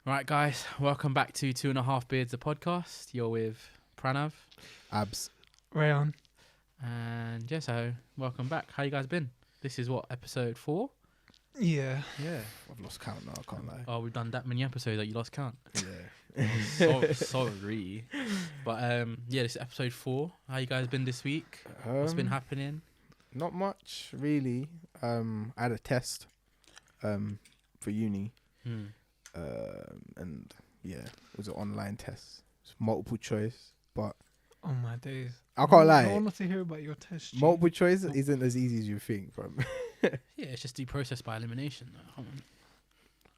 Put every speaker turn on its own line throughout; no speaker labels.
Right, guys, welcome back to 2.5 Beards, the podcast. You're with Pranav.
Abs.
Rayaan.
And yeah, so welcome back. How you guys been? This is what, episode 4?
Yeah.
Yeah.
I've lost count now, I can't lie.
Oh, we've done that many episodes that you lost count.
Yeah.
Sorry. But yeah, this is episode 4. How you guys been this week? What's been happening?
Not much, really. I had a test for uni. And yeah, it was an online test. It's multiple choice, but
Oh my days.
I can't lie.
I want to hear about your test.
Multiple choice isn't as easy as you think, bro.
Yeah, it's just the process by elimination.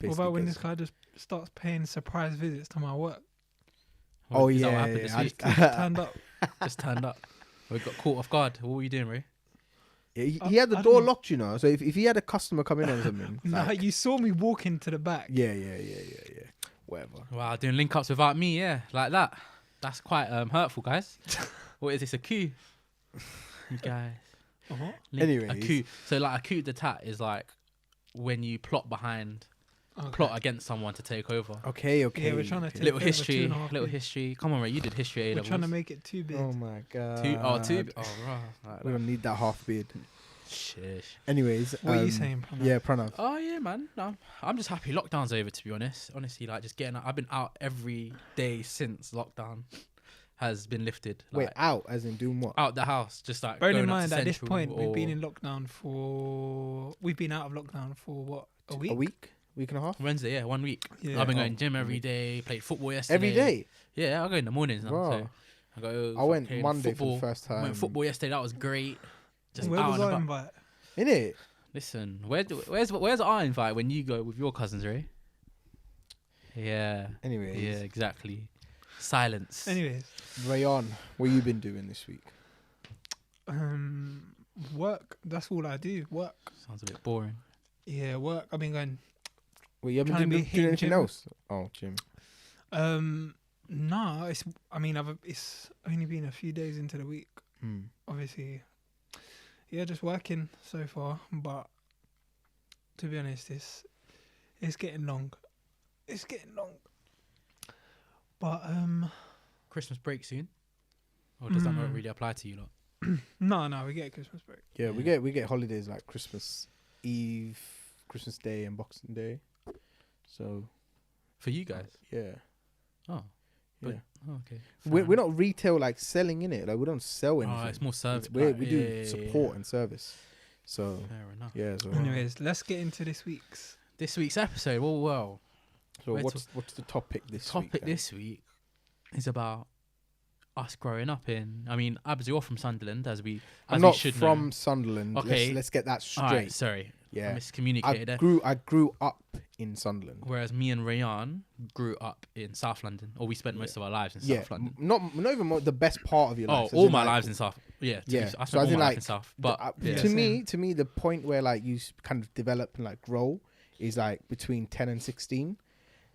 What about when this guy just starts paying surprise visits to my work?
Oh,
Is that what
yeah,
happened
yeah,
this
I-
week?
Turned up.
Just turned up. We got caught off guard. What were you doing, Ray?
He had the
I
door
don't-
locked, you know. So if he had a customer come in or something,
No,
like,
you saw me walking to the back.
yeah. Whatever.
Wow, doing link ups without me, yeah, like that. That's quite hurtful, guys. What is this, a coup? You guys.
Uh-huh.
Anyways.
A coup. So like a coup d'etat is like when you plot
Okay.
plot against someone to take over.
Okay.
Yeah, we're trying to take
Little
over
history,
2.5
little
big.
history. Come on, Ray, you did history A
We're
levels.
trying to make it too big.
Oh my god.
Two. Oh, right. Like
We're
that.
gonna need that half beard.
Shish.
Anyways,
What are you saying, Pranav?
Yeah, Pranav.
Oh yeah, man. No, I'm just happy lockdown's over. To be honest, honestly, like just getting out. I've been out every day since lockdown has been lifted.
Wait,
Like,
out as in doing what?
out the house, just like
Bearing in
going up
mind,
to
at this
Central
point, we've been
or
in lockdown for... We've been out of lockdown for, what, a week?
A week and a half.
Wednesday, yeah, 1 week.
Yeah.
I've been
Oh,
going gym every
week.
day. Played football yesterday.
Every day.
Yeah, I go in the mornings now.
Wow.
So I go.
I went
fucking
Monday
football.
for the first time.
Went football yesterday. That was great. Just
Where
out
was
and
our
about.
invite?
Mm.
Innit?
Listen, where's our invite when you go with your cousins, Ray? Yeah.
Anyways,
Yeah, exactly. Silence.
Anyways,
Rayaan, what you been doing this week?
work. That's all I do. Work.
Sounds a bit boring.
Yeah, work. I've been going...
Well, you haven't
Trying to
been
be
doing
hitting
anything
gym.
else? Oh, gym.
No, it's. I mean, it's only been a few days into the week. Obviously, yeah, just working so far. But to be honest, it's getting long. It's getting long. But
Christmas break soon? Or does that not
Mm.
really apply to you lot?
no, we get a Christmas break.
Yeah,
Yeah.
we get holidays like Christmas Eve, Christmas Day, and Boxing Day. So
For you guys?
yeah,
Oh. But,
yeah.
oh, okay.
We're not retail like selling in it. Like we don't sell anything.
Oh, it's more service.
We
like,
do
yeah,
support and service. So
Fair enough.
yeah. So,
Anyways, let's get into this week's.
This week's episode, well,
so
where
what's the topic this week?
topic this week is about us growing up in. I mean, Abs, you're from Sunderland, as we
I'm
should
not from
know.
Sunderland.
Okay.
Let's get that straight.
All right, sorry, I
Yeah.
miscommunicated there.
I grew up in Sunderland.
Whereas me and Rayaan grew up in South London, or we spent most of our lives in
Yeah,
South London.
not even the best part of your life.
Oh, all my lives in South. Yeah,
Yeah.
I
So
spent
as
all
in,
my life
like,
in South. But
Yeah,
to
same.
me, the point where like you kind of develop and like grow is like between 10 and 16.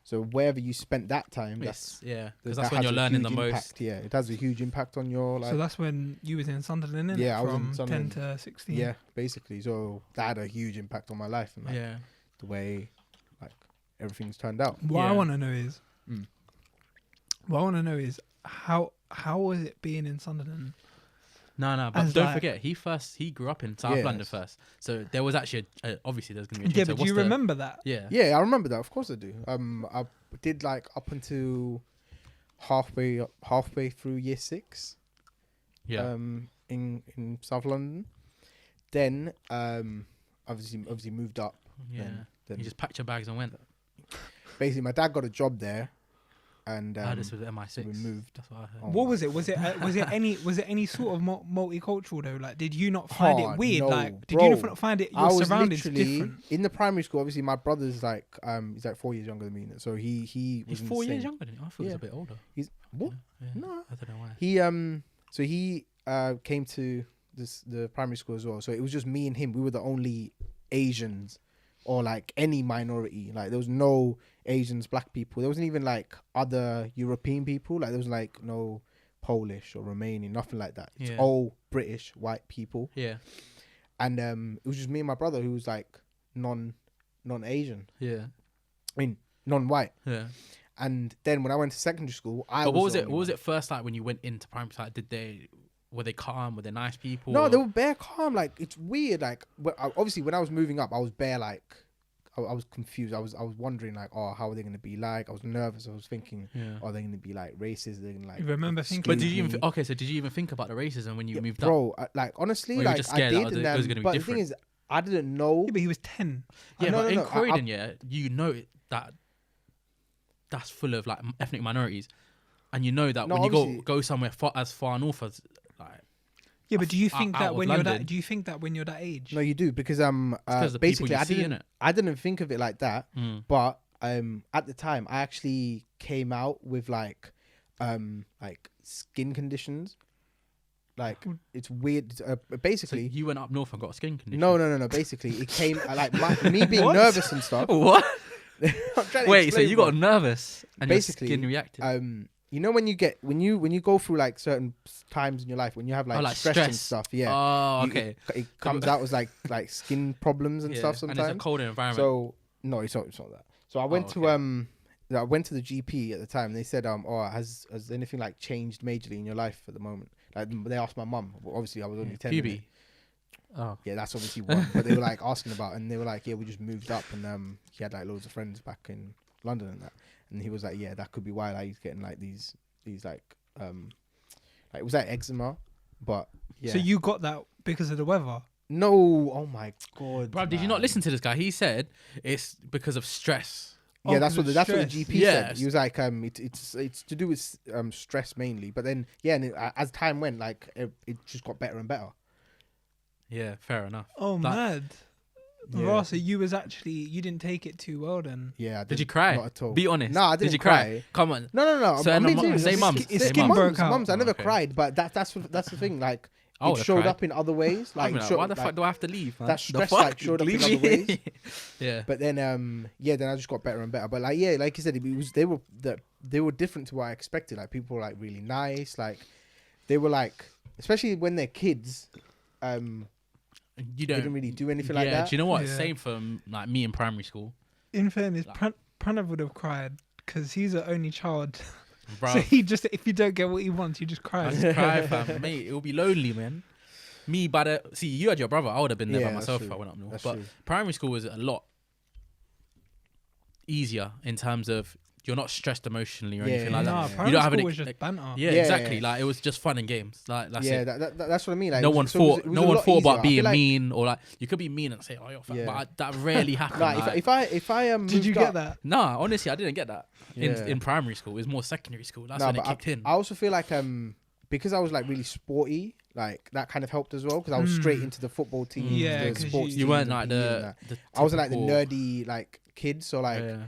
So wherever you spent that time, that's
yeah, because
that
that's when
has
you're
a
learning the
huge
most.
impact. Yeah, it has a huge impact on your like.
So that's when you was in Sunderland, innit?
Yeah, I was in
From
Sunderland.
10 to 16.
yeah, basically. So that had a huge impact on my life and like,
Yeah,
the way like everything's turned out.
What I
Yeah.
want to know is,
Mm.
how was it being in Sunderland?
no, but
As
don't
like-
forget, he grew up in South London
Yes.
first, so there was actually obviously there's gonna be a
Yeah,
change. So
but do
what's
you
the-
remember that?
Yeah,
Yeah, I remember that. Of course I do. I did like up until halfway through year 6.
yeah.
In South London. Then obviously moved up.
Yeah.
Then
You just packed your bags and went.
basically my dad got a job there, and
This was MI6.
we moved.
That's what I heard.
Oh
What
my
was it? Was it any sort of multicultural though? Like, did you not find
Oh,
it weird?
no,
Like, did
bro.
you not find it
I
your
was
surroundings
literally
different?
in the primary school. Obviously, my brother's like he's like 4 years younger than me, so he
He's
was in
4
the
years
same-
younger than you. I thought he was
Yeah.
a bit older.
He's what?
Yeah.
No,
I don't know why.
he came to the primary school as well. So it was just me and him. We were the only Asians or like any minority. Like there was no Asians, black people. There wasn't even like other European people. Like there was like no Polish or Romanian, nothing like that. It's
Yeah.
all British white people.
Yeah.
And it was just me and my brother who was like non-Asian.
Yeah.
I mean, non-white.
Yeah.
And then when I went to secondary school,
But what was
the
it?
only
What was
one.
it first like when you went into primary? Like, were they calm? Were they nice people?
No, they were bare calm. Like, it's weird. Like, obviously, when I was moving up, I was bare like, I was confused. I was wondering like, oh, how are they going to be like? I was nervous. I was thinking, are they going to be like racist? Are they going to like?
You remember thinking?
But did you even so did you even think about the racism when you moved up?
bro? Like, honestly,
Or you were
like
just
I
scared
did.
that
And
it was
then,
gonna be
but the
different?
thing is, I didn't know.
Yeah, but he was 10.
Yeah,
no,
but
no,
in
no,
Croydon, you know that that's full of like ethnic minorities, and you know that
No,
when you
obviously-
go somewhere as far north as like
Yeah, but do you think
out
that
of
when you're
London.
that? Do you think that when you're that age?
No, you do because
'cause the people
basically
you see, innit?
I didn't think of it like that.
Mm.
But at the time, I actually came out with like skin conditions. Like, it's weird.
So
Basically,
you went up north and got a skin condition.
no. Basically, it came like me being
What?
nervous and stuff.
What?
I'm trying to
Wait, so
explain,
you
bro.
got nervous and
Basically,
your skin reacted?
you know when you go through like certain times in your life when you have like, stress and stuff, yeah.
Oh,
you-
okay.
It comes out as like skin problems and
Yeah,
stuff
and
sometimes.
it's a colder environment.
So no, it's not that. So I went
okay.
I went to the GP at the time. And they said oh, has anything like changed majorly in your life at the moment? Like, they asked my mum. Well, obviously I was only 10.
puberty. Oh,
Yeah, that's obviously one. But they were like asking about, and they were like, yeah, we just moved up, and he had like loads of friends back in London and that, and he was like, yeah, that could be why like he's getting like these like it was like eczema, but yeah.
So you got that because of the weather.
No, oh my god,
bro, did you not
man.
listen to this guy? He said it's because of stress.
Yeah,
Oh,
that's
'cause
what
of
that's what the
stress.
GP
Yeah.
said. He was like, it's to do with stress mainly, but then yeah, and as time went, like it just got better and better.
Yeah, fair enough.
Oh,
That-
mad.
Yeah.
Right, so you didn't take it too well then.
Yeah, I
Did you
didn't-
cry?
Not at all.
Be honest.
No, I didn't
Did you cry? Come on.
No.
So
I'm being
no,
serious.
say
It's
mums.
skin-
Say
skin
mums.
broke
out.
Mums, I never
Okay.
cried, but that's the thing. Like,
I
it
would've
showed
cried.
up in other ways.
Like,
Like,
why the fuck do I have to leave, man?
that
The
stress,
fuck?
like, showed up in
Leave
other
me.
ways.
Yeah.
But then then I just got better and better. But like like you said, they were different to what I expected. Like, people were like really nice. Like, they were like, especially when they're kids.
You
They
don't
didn't really do anything like that.
Do you know what?
Yeah.
Same for like me in primary school,
In fairness,
Like-
Pranav would have cried because he's the only child.
bro.
So he just, if you don't get what he wants, you just
I
cry.
just cry, fam. Mate, it will be lonely, man. Me, see, you had your brother. I would have been there
Yeah,
by
that's
myself
true.
if I went up north.
That's
But
true.
primary school was a lot easier in terms of you're not stressed emotionally or
Yeah,
anything
yeah,
like
No,
that.
yeah.
You
primary
don't have
school
any-
was just banter.
Yeah,
Yeah,
exactly.
yeah.
Like, it was just fun and games. Like, that's
Yeah,
it.
that's what I mean. Like,
No
it
one
was- so it was-
thought.
it was
No
a
one
lot
thought
easier.
about
I feel
being
like-
mean or like you could be mean and say, "Oh, you're fat,"
Yeah.
but that rarely happened.
Like,
like,
if I
Did you
moved
get
up-
that?
nah, honestly, I didn't get that
Yeah.
in primary school. It was more secondary school. That's
No,
when it
but
kicked in.
I also feel like because I was like really sporty, like that kind of helped as well because I was straight into the football team,
Yeah,
the
'cause
sports
You
teams
weren't
and
like
PE and that.
the
I wasn't like the
typical-
nerdy like kid, so like
Yeah.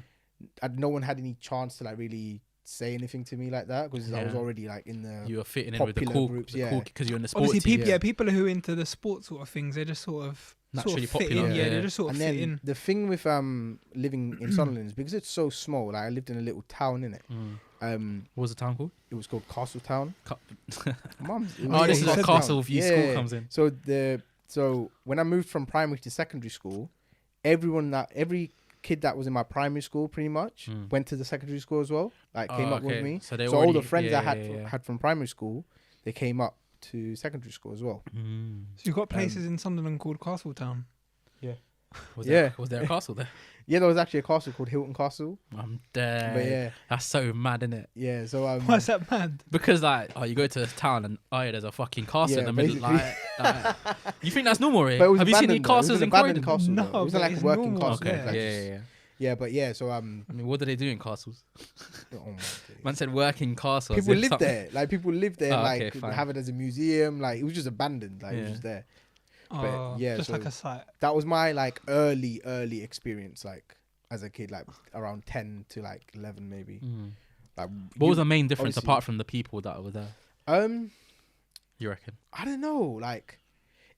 no one had any chance to like really say anything to me like that because I was
Yeah.
already like in the
You were fitting in with the
popular
cool
groups,
groups,
yeah.
because you're in the sports
Obviously,
team.
people, people who are into the sports sort of things, they're just sort of
Naturally
fit
popular,
in. Yeah,
yeah.
they just sort of
and
fit
then
in.
the thing with living in Sunderland is because it's so small. Like I lived in a little town in it.
What was the town called?
It was called Castletown. Mum's. it was
Oh,
called
this is where
Castletown.
Castle View School comes in.
So when I moved from primary to secondary school, every kid that was in my primary school pretty much went to the secondary school as well. Like came
Oh,
up with
okay.
me.
So they
So all
already-
the friends
yeah,
I had
yeah, yeah.
had from primary school, they came up to secondary school as well.
So you've got places in Sunderland called Castletown.
Was
Yeah.
there, was there a castle there?
Yeah, there was actually a castle called Hilton Castle.
I'm
But
dead.
yeah,
That's so mad, isn't it?
yeah. So
Why is that mad?
Because like, you go to a town and there's a fucking castle in
Yeah,
the middle.
basically.
Like, you think that's normal, right?
But it was
Have you seen any
abandoned though. It was
castles
an
in
abandoned
Croydon?
castle.
No,
though. It wasn't
but
like a
it's
working
normal.
castle.
Okay,
It was like just-
yeah.
Yeah, but yeah. So
I mean, what do they do in castles?
oh my days.
Man said working castle. as
People
if
live
something-
there. Like people live there.
Oh,
like
okay, fine.
have it as a museum. Like it was just abandoned. Like it was
Yeah.
just there.
Oh,
yeah,
just
so-
like a site.
That was my like early experience. Like as a kid, like around 10 to like 11 maybe. Like
What was the main difference
obviously-
apart from the people that were there? You reckon?
I don't know. Like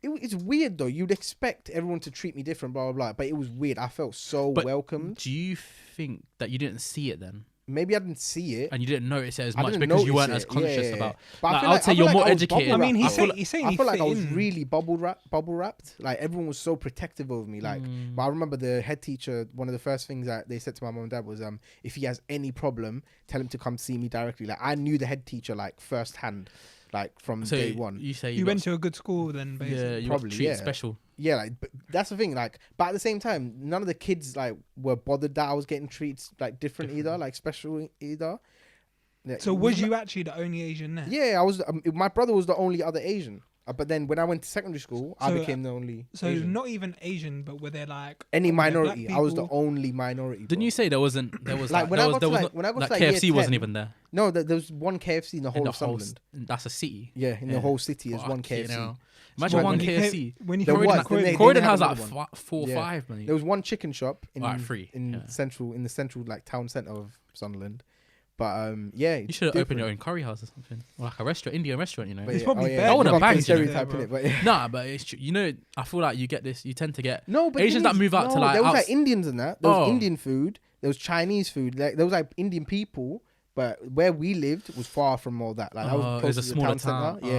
it's weird though. You'd expect everyone to treat me different, blah blah blah. But it was weird. I felt so
But
welcomed.
Do you think that you didn't see it then?
maybe I didn't see it.
And you didn't notice it as
I
much
didn't
because you
notice
weren't as
it.
conscious
Yeah.
about.
But
Like,
I feel
I'd
like,
say
I feel
you're
like
more
I was
educated.
bubble
I mean,
wrapped.
he's saying
I
he
feel like
fit
I was
in.
really bubble wrapped. Like everyone was so protective of me. Like, but I remember the head teacher. One of the first things that they said to my mum and dad was, if he has any problem, tell him to come see me directly. Like I knew the head teacher like firsthand, like from
So
day one.
you say
You went to a good school then, basically.
yeah, you
Probably,
got treated
yeah.
special.
Yeah, like but that's the thing. Like, but at the same time, none of the kids like were bothered that I was getting treated like different either, like special either. Yeah,
So
it
was
not-
you actually the only Asian there?
Yeah, I was. My brother was the only other Asian. But then when I went to secondary school, I
So,
became the only.
So
Asian.
not even Asian, but were there like
Any
were there black
minority. I was the
people?
only minority.
Didn't
bro.
you say there was
Like,
there
when
was
I got to,
there was
like, when I got
like
to, like, year
KFC wasn't
10,
even there
No, there was one KFC in the whole
in the
of
whole.
Sunderland.
That's a city.
Yeah, in the
Yeah.
whole city is one
Fucking
KFC.
hell. Imagine
When
one
you
KFC.
When you
There
came
was,
to
then they-
Croydon
have
has like
another
4 or
Yeah.
5, man.
There was one chicken shop in
Alright, free,
in
yeah.
the central like town centre of Sunderland. But yeah,
You should have opened your own curry house or something, or like a restaurant, Indian restaurant. You know.
It's probably better.
I would've
You're
banged, you know.
stereotype in it, but yeah.
Nah, but it's true. You know, I feel like you get this. You tend to get
No, but
Asians
the
that
thing is,
move out to,
no,
like,
there was like
outs-
Indians in that. There was
Oh.
Indian food. There was Chinese food. Like there was like Indian people, but where we lived was far from all that. Like that was
it
close
was a
to the
smaller
town
town.
centre.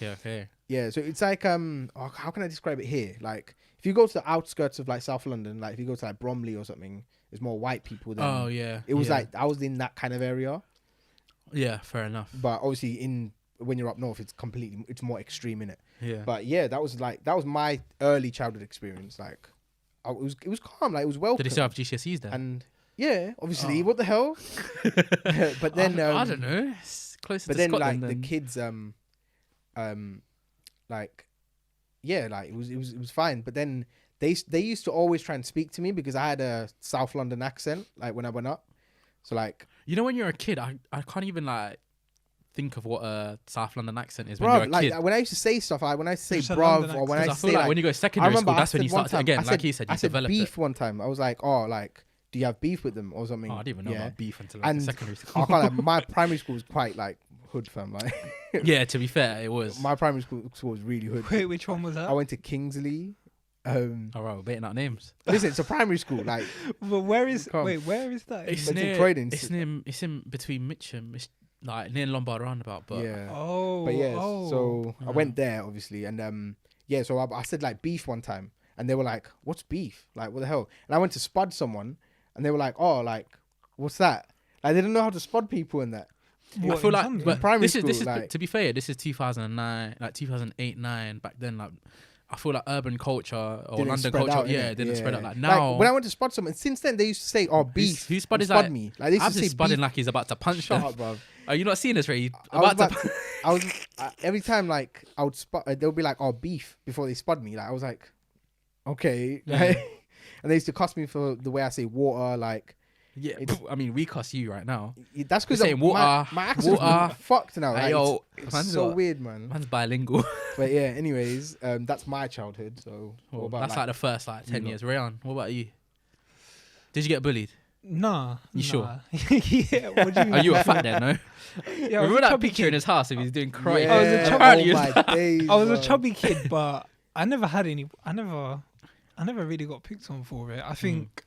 Yeah,
Okay.
yeah. So it's like how can I describe it here? Like if you go to the outskirts of like South London, like if you go to like Bromley or something, there's more white people than.
Oh yeah.
It was
yeah.
like I was in that kind of area,
Yeah, fair enough.
but obviously when you're up north, it's more extreme in it.
Yeah.
But yeah, that was my early childhood experience. Like, it was calm. Like it was welcome.
Did they still have GCSEs there?
And yeah, obviously,
Oh.
what the hell? But then
I don't know. It's closer
But
to
then
Scotland
like
than...
the kids like yeah, like it was fine. But then they used to always try and speak to me because I had a South London accent like when I went up. So like
You know, when you're a kid, I can't even like think of what a South London accent is when
bro,
you're a
like
kid.
when I used to say stuff, when I used to say
Just a
bruv
London
or when I
Because I
used to
feel
say
like
like
when you go to
I
secondary
remember
school,
I
that's when
said
you
one
start to,
time-
again,
I
like
said-
you said,
I
you
said
developed
beef
it.
one time. I was like, oh, like, do you have beef with them or something?
Oh, I didn't even know
Yeah.
about beef until like
And
secondary
I
school.
can't like, my primary school was quite like hood fam. Like
Yeah, to be fair, it was.
my primary school was really hood.
Wait, which one was that?
I went to Kingsley.
All right, we're baiting out names.
Listen, it's a primary school. Like
But where is
Come.
where is that?
It's
But it's in
near.
Croydon.
It's in between Mitcham. It's like near Lombard Roundabout. But
yeah.
Oh,
But yeah,
oh.
so I
Yeah.
went there obviously, and yeah, so I said like beef one time, and they were like, "What's beef? Like what the hell?" And I went to spud someone, and they were like, "Oh, like what's that?" Like they didn't know how to spud people in that.
What,
I feel
in
like,
Sunderland?
but
primary
this is
school, like-
to be fair, this is 2009, like 2008, 9. Back then, like I feel like urban culture or
Didn't
London
spread
culture,
out,
yeah,
innit?
didn't spread out.
Yeah.
Like now,
when I went to spud someone, since then they used to say, "Oh, beef."
who spud
and
is
spud
like-
me? Like they used
I'm
to
just
say
spudding
beef.
like he's about to punch
Shut
them.
up, bro.
Are you not seeing this? Right? He's
I was
about to.
about I was every time like I would spud, they'll be like, "Oh, beef," before they spud me. Like I was like, okay,
Yeah.
and they used to cuss me for the way I say water. Like
Yeah,
It's-
I mean, we cuss you right now.
that's because
You're saying water,
my accent's
water.
fucked now. Like,
Hey, yo,
it's
man's
so
got-
weird, man.
Man's bilingual.
But yeah, anyways, that's my childhood. So what about
That's like the first 10
lot?
years. Rayaan, what about you? Did you get bullied?
Nah.
You sure?
nah. Yeah. What do you mean?
Are you a fat then? No.
Yeah, I was
Remember
a
that
chubby
picture
kid.
in his house if he's doing karate?
Yeah,
I was a chubby-
Apparently he
oh
was-
my days,
I was a
bro.
chubby kid, but I never had any. I never really got picked on for it. I think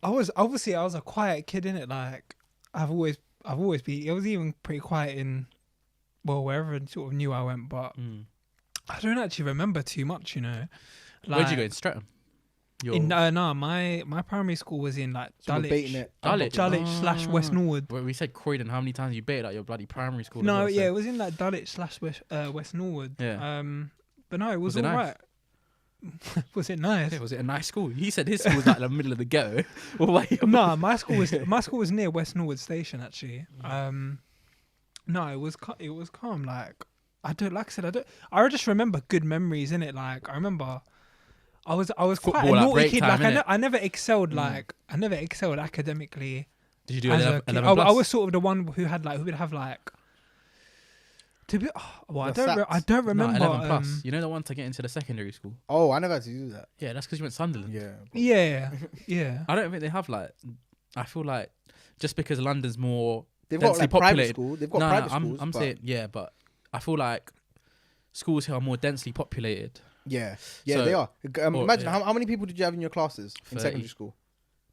I was a quiet kid in it. Like I've always been. I was even pretty quiet in, well, wherever sort of knew I went. But
Mm.
I don't actually remember too much. You know.
Where'd you go? In Streatham?
My primary school was in like
So we're baiting
Dulwich.
it.
Dulwich.
Dulwich / West Norwood.
Well, we said Croydon. How many times you baited at your bloody primary school? as
No,
well,
yeah,
so-
it was in like Dulwich / West Norwood.
Yeah.
But no, it was
Was it
all
nice?
right. Was it nice?
Yeah, was it a nice school? He said his school was like in the middle of the ghetto. What about yours?
No, my school was near West Norwood Station actually. No, it was calm. Like I just remember good memories in it. Like I remember, I was quite a
Football at
naughty
break
kid.
time,
Like
innit?
I never excelled. Like I never excelled academically.
Did you do
As a
11,
kid.
11
I
plus?
was sort of the one who would have like. To be, well, I
The
don't
sats.
remember.
No, 11 plus. You know the one to get into the secondary school?
Oh, I never had to do that.
Yeah, that's because you went Sunderland.
Yeah.
Yeah.
I don't think they have like. I feel like just because London's more
They've got
densely
like private
populated.
school. They've got
No,
private schools.
I'm
but
saying yeah, but I feel like schools here are more densely populated.
yeah,
So-
they are.
or-
Imagine
yeah.
how many people did you have in your classes in
30.
secondary school?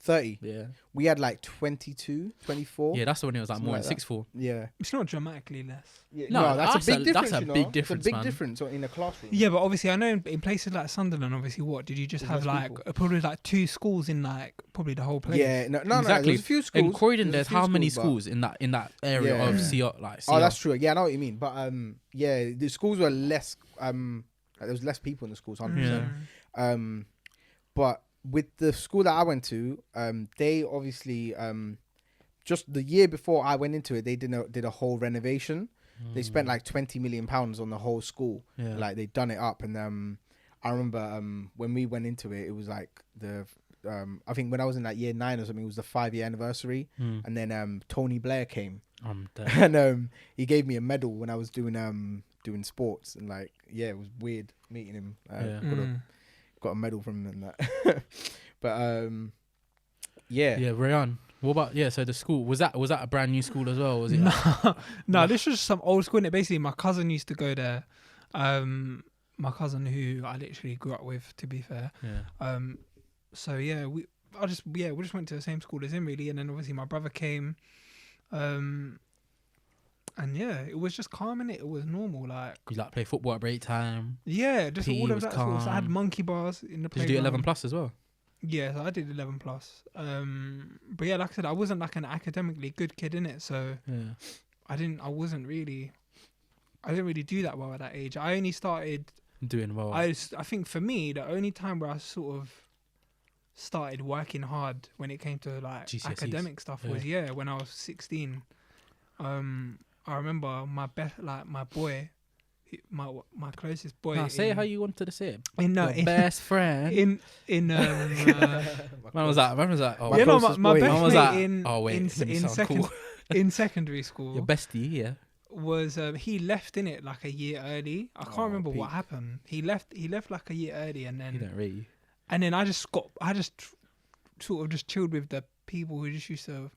30.
Yeah.
We had like 22, 24.
Yeah, that's the one it was like
Something
more
like
in
that.
sixth form.
Yeah.
It's not dramatically less.
Yeah.
No,
No, that's a big difference.
that's a
you know?
big difference,
It's a big
man.
difference in a classroom.
Yeah, but obviously I know in places like Sunderland, obviously what did you just
There's
have
less
like
people.
probably like 2 schools in like probably the whole place?
Yeah, no,
Exactly.
there's a few schools.
In Croydon,
There's
there's
a few
how many
but-
schools in that area of
Yeah.
CR, like
Oh,
CR?
that's true. Yeah, I know what you mean. But yeah, the schools were less. There was less people in the schools, 100%. But with the school that I went to, they obviously just the year before I went into it, they did a whole renovation. They spent like £20 million on the whole school.
Yeah.
Like they done it up, and I remember when we went into it, it was like I think when I was in like year 9 or something, it was the 5-year anniversary, and then Tony Blair came,
I'm dead.
and he gave me a medal when I was doing sports, and like yeah, it was weird meeting him. Got a medal from him and that. But yeah.
Yeah, Rayaan. What about so the school was that a brand new school as well? Was it?
No, this was some old school. And basically, my cousin used to go there. My cousin who I literally grew up with, to be fair.
Yeah.
So yeah, we just went to the same school as him really, and then obviously my brother came. And yeah, it was just calm in it. It was normal, like
You like play football at break time?
yeah, just
PE
all of
was
that sort of stuff. I had
calm.
monkey bars in the
Did you
playground.
do 11 plus as well?
Yeah, so I did 11 plus. But yeah, like I said, I wasn't like an academically good kid in it, so
Yeah.
I didn't really do that well at that age. I only started.
Doing well.
I think for me, the only time where I sort of started working hard when it came to like
GCSEs.
academic stuff was when I was 16. I remember my boy, my closest boy.
Nah, say it how you wanted to say it.
Your
Best friend.
in
When was that? Oh,
My
yeah, no,
closest
my
boy.
best
When was
mate
that?
in
Oh, wait,
in,
let me
in
sound
second
cool.
in secondary school
Your bestie, yeah.
was he left in it like a year early. I can't remember what
peak.
happened. He left like a year early, and
You
then
don't really.
I just sort of just chilled with the people who just used to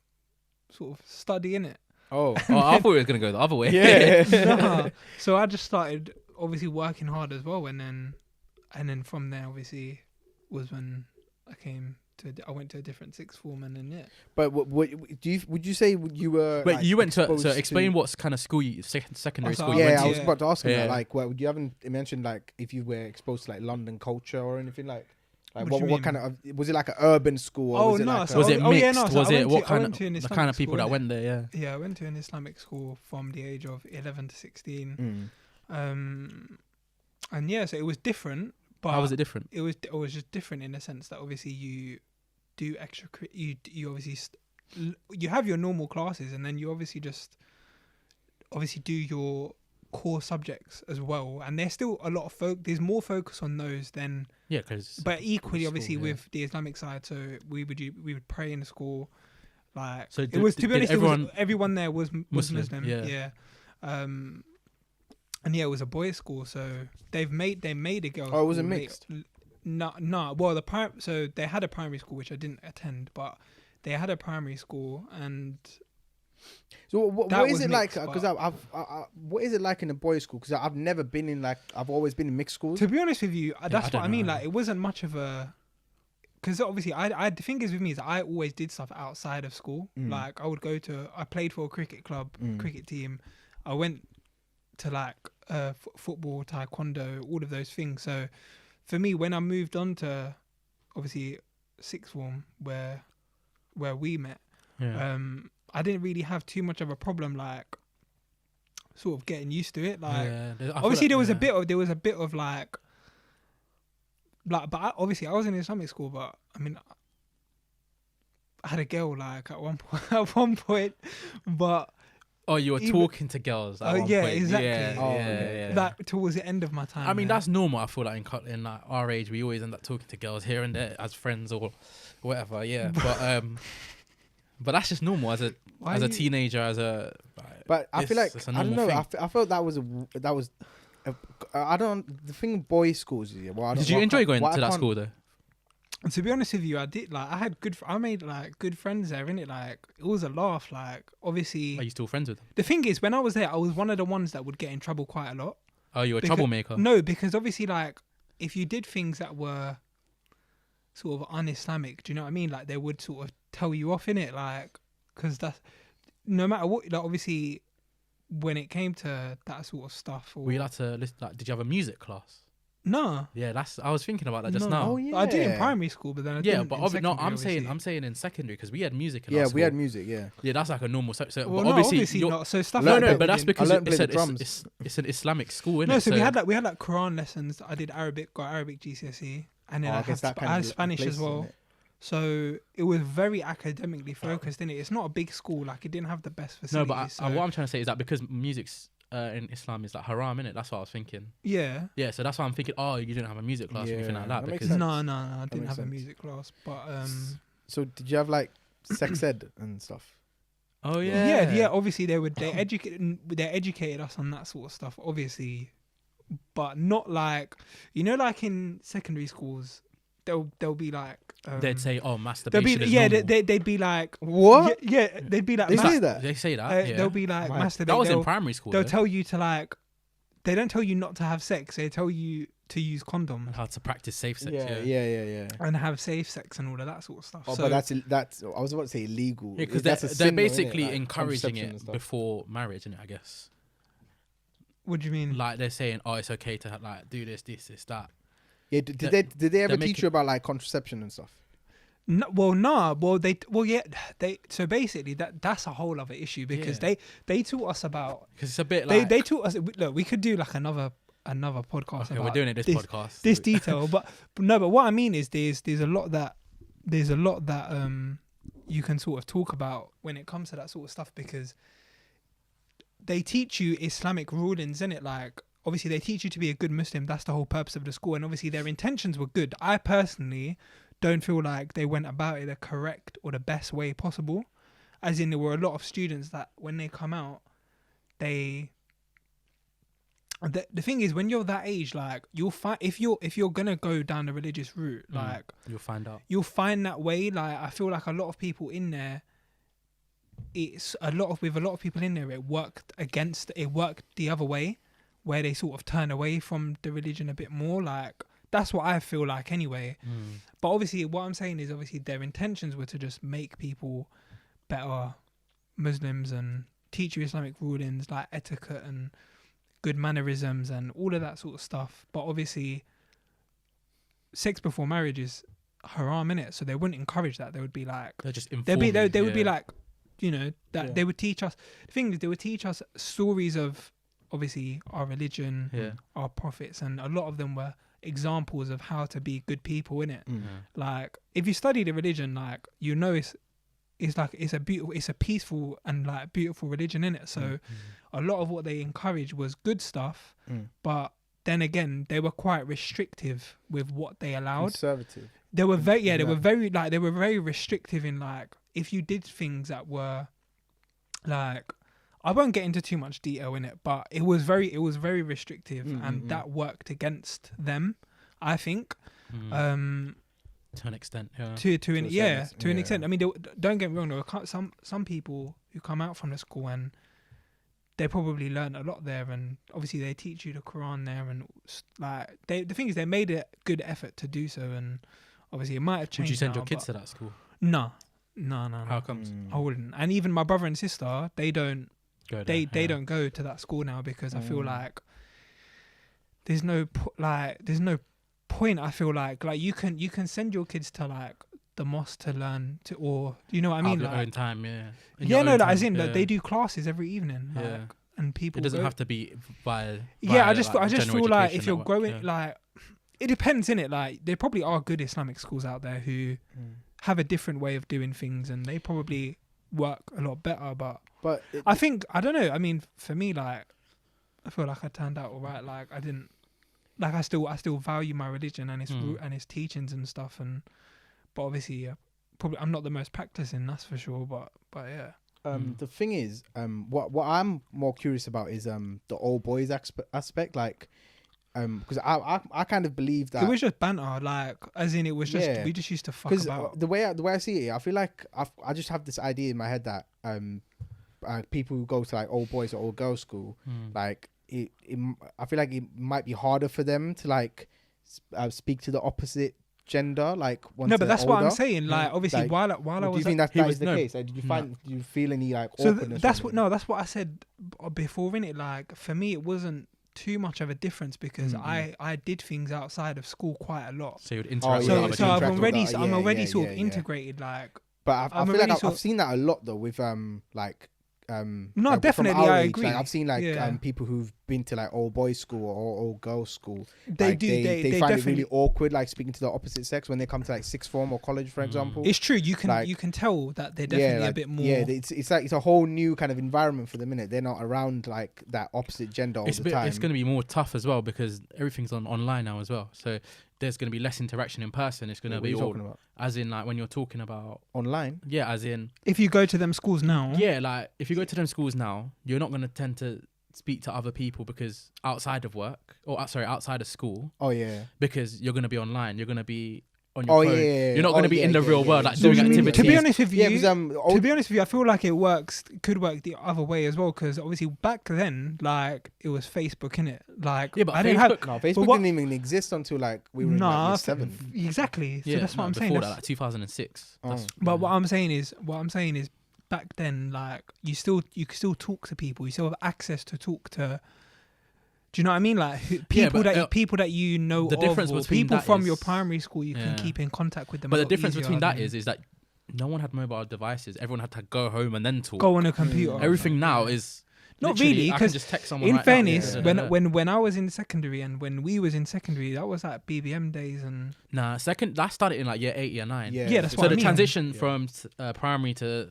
sort of study in it.
Oh, I thought we were gonna go the other way.
Yeah.
Nah. So I just started obviously working hard as well, and then from there obviously was when I went to a different sixth form, and then yeah.
But what would you say you were?
Wait,
like,
you went to
exposed
so explain what kind of school secondary
Oh, so
school
I
you
Yeah,
went
I
to.
was about to ask you
Yeah.
that. Like, well, you haven't mentioned like if you were exposed to like London culture or anything like. Like
What do you
what
mean?
kind of was it like an urban school? Or
Oh,
was it
no,
like
so
Was it
Oh, yeah,
mixed?
no, so
Was
I
it
went
what
to- I
kind
went
of
to an
the
Islamic
kind of people
school,
that
innit?
went there? Yeah.
Yeah, I went to an Islamic school from the age of 11 to 16. And yeah, so it was different. But
How was it different?
It was just different in the sense that obviously you do you obviously you have your normal classes, and then you obviously do your core subjects as well, and there's still a lot of there's more focus on those than
Yeah, because
but equally
school,
obviously
yeah.
with the Islamic side, so we would pray in the school, like
So
it was, to be honest,
everyone
everyone there was
Muslim,
Muslim,
yeah.
and yeah, it was a boys' school, so they made a girls'
Oh, it wasn't
school
mixed?
No. Well, so they had a primary school which I didn't attend, but they had a primary school, and
So what
That
is
was
it like?
mixed,
Because
but-
what is it like in a boys' school? Because I've never been in I've always been in mixed schools.
to be honest with you, that's
I
what
don't
I mean.
know.
Like, it wasn't much of a, because obviously I the thing is with me is that I always did stuff outside of school. Like I played for a cricket club, cricket team. I went to like football, taekwondo, all of those things. So for me, when I moved on to obviously sixth form where we met,
yeah.
I didn't really have too much of a problem, like sort of getting used to it. Like
Yeah, I feel
obviously
like-
there was
yeah.
a bit of like, but obviously I was in Islamic school, but I mean, I had a girl like at one point, but
Oh, you were
even-
talking to girls. At one
yeah,
point.
exactly.
Yeah,
Oh,
yeah,
okay.
yeah.
like towards the end of my time.
I mean,
there.
that's normal. I feel like in like our age, we always end up talking to girls here and there as friends or whatever. Yeah, but that's just normal as a
Why
as a
you-
teenager. As a like,
But I feel like
it's a
I don't
normal
know.
thing.
I felt that was. I don't. The thing with boys' schools is well, I don't,
Did you
well, I
enjoy
can't-
going
well, I
to that
can't-
school though?
And to be honest with you, I did like I made like good friends there, innit? Like it was a laugh. Like obviously,
Are you still friends with them?
the thing is, when I was there, I was one of the ones that would get in trouble quite a lot.
Oh, you were a
Because-
troublemaker.
No, because obviously, like if you did things that were sort of un-Islamic. Do you know what I mean? Like they would sort of tell you off in it, like because that's no matter what. Like obviously, when it came to that sort of stuff, or,
Were you allowed to listen? Like, did you have a music class?
no.
Yeah, I was thinking about that just
No.
now.
Oh yeah,
I did it in primary school, but then I
Yeah,
didn't
but
in
no,
secondary,
I'm
obviously.
saying in secondary because we had music in
yeah,
our
we
school.
had music. Yeah,
Yeah, that's like a normal. So
Well,
but
no,
obviously,
not. So stuff.
No,
like
no,
that
but
we
that's
didn't.
because
I learned to play the drums.
it's an Islamic school, innit?
No, so we had like Quran lessons. I did Arabic, got Arabic GCSE, and then
Oh,
I
I guess
had,
that
I
kind
had
of
Spanish as
replaces,
well.
innit?
So it was very academically focused, innit? It's not a big school. Like it didn't have the best
No,
facilities.
but what I'm trying to say is that because music's in Islam is like haram, innit? That's what I was thinking.
yeah.
Yeah, so that's why I'm thinking. Oh, you didn't have a music class or anything
Yeah,
like that
that makes
because
sense.
No, I didn't
makes
have a
sense.
music class, but
So did you have like sex ed and stuff?
oh
yeah. Obviously, they educated us on that sort of stuff, obviously, but not like like in secondary schools, they'll be like
they'd say, oh,
they'll
masturbation
be
is
yeah
normal.
they'd be like
What?
yeah they'd be like
They say that?
They say that. Yeah.
they'll be like
Right.
masturbate.
That was in
They'll-
primary school.
They'll
though.
tell you to like. They don't tell you not to have sex. They tell you to use condoms
How to practice safe sex.
Yeah.
and have safe sex and all of that sort of stuff.
Oh,
so
but that's. I was about to say illegal.
Yeah, because
That's a
they're
sin, though, innit?
basically
Like,
encouraging
contraception and
it
stuff.
before marriage, innit? I guess.
what do you mean?
Like they're saying, oh, it's okay to like do this, that.
Yeah, did they ever
they're
teach
making-
you about like contraception and stuff?
No, they. So basically, that's a whole other issue because
Yeah.
they taught us about.
Because it's a bit like.
They taught us. Look, we could do like another podcast.
Okay,
about
we're doing it this podcast.
this detail, but no. But what I mean is, there's a lot that you can sort of talk about when it comes to that sort of stuff because they teach you Islamic rulings, innit? Like obviously they teach you to be a good Muslim. That's the whole purpose of the school, and obviously their intentions were good. I personally don't feel like they went about it the correct or the best way possible. As in, there were a lot of students that when they come out, the thing is, when you're that age, like you'll find if you're gonna go down the religious route, like
You'll find out.
you'll find that way. Like I feel like a lot of people in there, with a lot of people in there, it worked the other way, where they sort of turn away from the religion a bit more. Like that's what I feel like anyway. But obviously, what I'm saying is obviously their intentions were to just make people better Muslims and teach you Islamic rulings like etiquette and good mannerisms and all of that sort of stuff. But obviously, sex before marriage is haram, innit? So they wouldn't encourage that. They would be like,
They're just
they
informing.
would be like, that
Yeah.
they would teach us. The thing is, they would teach us stories of obviously our religion,
Yeah.
our prophets, and a lot of them were examples of how to be good people, innit? Like if you study the religion, like it's a peaceful and like beautiful religion, innit? So a lot of what they encouraged was good stuff, but then again they were quite restrictive with what they allowed.
Conservative.
They were very
Yeah.
they were very restrictive in like if you did things that were like, I won't get into too much detail in it, but it was very restrictive, and that worked against them, I think.
To an extent, yeah.
To
a certain
an
extent.
extent. I mean, don't get me wrong. There were some people who come out from the school and they probably learned a lot there, and obviously they teach you the Quran there, and like the thing is they made a good effort to do so, and obviously it might have changed.
Would you send
now,
your kids
but
to that school?
No.
How comes?
I wouldn't. And even my brother and sister, they don't.
Go
They
there, yeah.
don't go to that school now because I feel like there's no point. I feel like you can send your kids to like the mosque to learn to, or you know what I mean,
Out of your
like
own time, yeah.
as in like, they do classes every evening, like,
Yeah.
and people.
It doesn't
go.
have to be via.
Yeah, I just
like,
feel
general
like
education
if you're
network,
growing,
yeah.
like it depends, innit? Like there probably are good Islamic schools out there who have a different way of doing things, and they probably work a lot better. But I think I don't know. I mean, for me, like I feel like I turned out alright. Like I didn't, like I still value my religion and its root and its teachings and stuff. And but obviously, probably I'm not the most practicing, that's for sure. But yeah.
The thing is, what I'm more curious about is the old boys aspect, like, because I kind of believe that
It was just banter, like as in it was just
Yeah.
we just used to fuck
because
about.
the way I see it, I feel like I just have this idea in my head that people who go to like old boys or old girls school, like I feel like it might be harder for them to like speak to the opposite gender, like once
No, but that's
they're
what I'm
older?
saying. Like, obviously,
Like,
while I
Do
was
you think
at,
that
was-
is the
no.
case? Like, did you feel any like
so
awkwardness?
that's
or
what
anything?
that's what I said before, innit? Like, for me, it wasn't too much of a difference because I did things outside of school quite a lot.
So you would interact
yeah,
with
So
other
I'm
people.
interact with
already
that.
I'm
Yeah,
already
yeah,
sort of
yeah, yeah.
integrated. Like,
But I
I'm
feel
already
like
sort
I've seen that a lot though with like
No,
like, from
definitely,
our
I
age.
agree.
Like, I've seen like
Yeah.
people who've been to like all boys school or all girls school.
They
Like,
do. They
find it
definitely.
really awkward like speaking to the opposite sex when they come to like sixth form or college, for example.
It's true. You can
Like,
you can tell that they're definitely
like,
a bit more.
Yeah, it's like it's a whole new kind of environment for the minute. They're not around like that opposite gender all the time.
It's going to be more tough as well because everything's online now as well. So there's going to be less interaction in person. It's going to
What are
be
you
all,
talking about?
as in like when you're talking about,
Online.
yeah, as in,
If you go to them schools now,
yeah, like if you go to them schools now, you're not going to tend to speak to other people because outside of work or outside of school,
Oh yeah.
because you're going to be online. You're going to be on your
Oh
phone.
yeah.
You're not going to be in the real world, like doing
So,
activities.
to be honest with you,
Yeah, because
to be honest with you, I feel like could work the other way as well. Because obviously back then, like it was Facebook, innit? Like
Yeah, but
I didn't have.
Facebook
what-
didn't even exist until like we were in like, year 7.
Exactly. So
yeah,
that's what I'm saying.
before
That's-
that, like 2006.
Oh.
But what I'm saying is back then, like you could still talk to people. You still have access to talk to. Do you know what I mean? Like people
but,
people that you know
the
of,
difference
or
between
people
that
from
is-
your primary school, you can
Yeah.
keep in contact with them.
But
a
the
lot
difference
easier
between
than
that is that no one had mobile devices. Everyone had to go home and then talk.
go on a computer.
Everything now is
Not
literally,
really,
I can
'cause
just text someone
In
right
fairness,
now.
Yeah.
when I was in secondary and when we was in secondary, that was like BBM days and
that started in like year 8, year 9.
Yeah, that's
So
what I
the
mean.
transition
Yeah.
from primary to